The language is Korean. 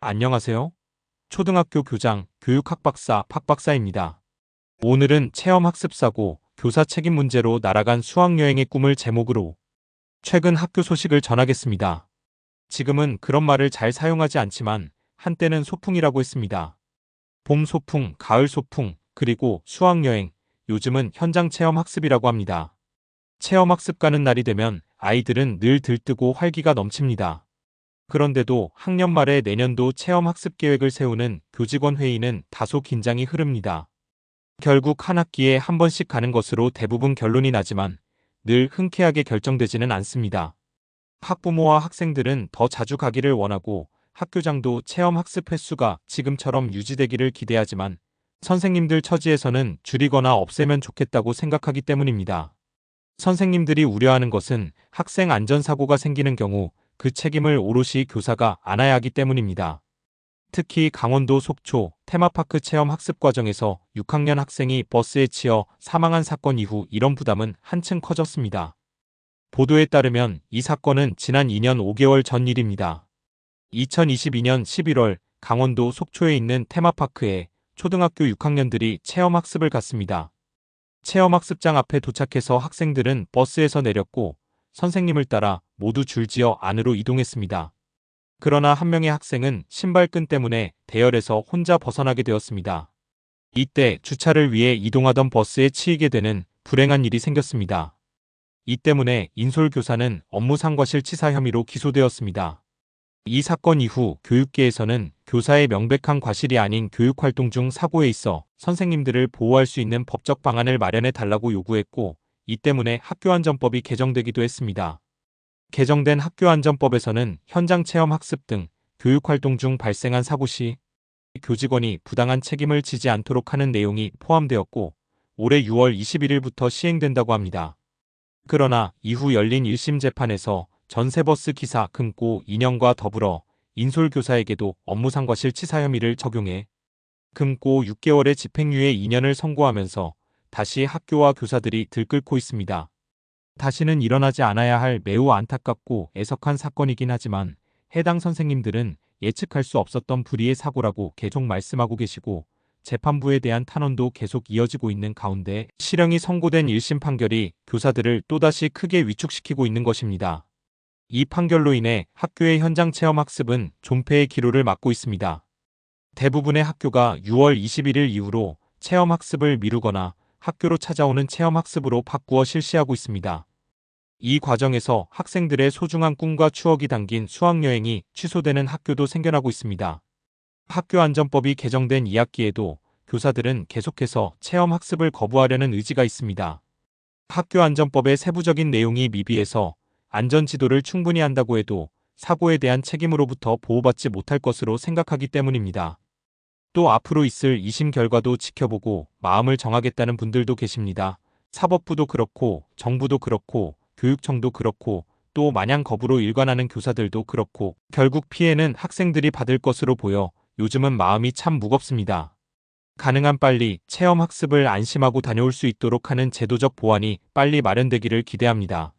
안녕하세요. 초등학교 교장, 교육학박사 박박사입니다. 오늘은 체험학습사고, 교사 책임 문제로 날아간 수학여행의 꿈을 제목으로 최근 학교 소식을 전하겠습니다. 지금은 그런 말을 잘 사용하지 않지만 한때는 소풍이라고 했습니다. 봄 소풍, 가을 소풍, 그리고 수학여행, 요즘은 현장 체험학습이라고 합니다. 체험학습 가는 날이 되면 아이들은 늘 들뜨고 활기가 넘칩니다. 그런데도 학년 말에 내년도 체험학습 계획을 세우는 교직원 회의는 다소 긴장이 흐릅니다. 결국 한 학기에 한 번씩 가는 것으로 대부분 결론이 나지만 늘 흔쾌하게 결정되지는 않습니다. 학부모와 학생들은 더 자주 가기를 원하고 학교장도 체험학습 횟수가 지금처럼 유지되기를 기대하지만 선생님들 처지에서는 줄이거나 없애면 좋겠다고 생각하기 때문입니다. 선생님들이 우려하는 것은 학생 안전사고가 생기는 경우 그 책임을 오롯이 교사가 안아야 하기 때문입니다. 특히 강원도 속초 테마파크 체험 학습 과정에서 6학년 학생이 버스에 치여 사망한 사건 이후 이런 부담은 한층 커졌습니다. 보도에 따르면 이 사건은 지난 2년 5개월 전 일입니다. 2022년 11월 강원도 속초에 있는 테마파크에 초등학교 6학년들이 체험학습을 갔습니다. 체험학습장 앞에 도착해서 학생들은 버스에서 내렸고 선생님을 따라 모두 줄지어 안으로 이동했습니다. 그러나 한 명의 학생은 신발끈 때문에 대열에서 혼자 벗어나게 되었습니다. 이때 주차를 위해 이동하던 버스에 치이게 되는 불행한 일이 생겼습니다. 이 때문에 인솔교사는 업무상과실치사 혐의로 기소되었습니다. 이 사건 이후 교육계에서는 교사의 명백한 과실이 아닌 교육활동 중 사고에 있어 선생님들을 보호할 수 있는 법적 방안을 마련해 달라고 요구했고 이 때문에 학교안전법이 개정되기도 했습니다. 개정된 학교안전법에서는 현장 체험 학습 등 교육활동 중 발생한 사고 시 교직원이 부당한 책임을 지지 않도록 하는 내용이 포함되었고 올해 6월 21일부터 시행된다고 합니다. 그러나 이후 열린 1심 재판에서 전세버스 기사 금고 2년과 더불어 인솔교사에게도 업무상과실치사 혐의를 적용해 금고 6개월의 집행유예 2년을 선고하면서 다시 학교와 교사들이 들끓고 있습니다. 다시는 일어나지 않아야 할 매우 안타깝고 애석한 사건이긴 하지만 해당 선생님들은 예측할 수 없었던 불의의 사고라고 계속 말씀하고 계시고 재판부에 대한 탄원도 계속 이어지고 있는 가운데 실형이 선고된 1심 판결이 교사들을 또다시 크게 위축시키고 있는 것입니다. 이 판결로 인해 학교의 현장 체험 학습은 존폐의 기로를 막고 있습니다. 대부분의 학교가 6월 21일 이후로 체험 학습을 미루거나 학교로 찾아오는 체험 학습으로 바꾸어 실시하고 있습니다. 이 과정에서 학생들의 소중한 꿈과 추억이 담긴 수학여행이 취소되는 학교도 생겨나고 있습니다. 학교안전법이 개정된 2학기에도 교사들은 계속해서 체험 학습을 거부하려는 의지가 있습니다. 학교안전법의 세부적인 내용이 미비해서 안전지도를 충분히 한다고 해도 사고에 대한 책임으로부터 보호받지 못할 것으로 생각하기 때문입니다. 또 앞으로 있을 2심 결과도 지켜보고 마음을 정하겠다는 분들도 계십니다. 사법부도 그렇고 정부도 그렇고 교육청도 그렇고 또 마냥 겁으로 일관하는 교사들도 그렇고 결국 피해는 학생들이 받을 것으로 보여 요즘은 마음이 참 무겁습니다. 가능한 빨리 체험학습을 안심하고 다녀올 수 있도록 하는 제도적 보완이 빨리 마련되기를 기대합니다.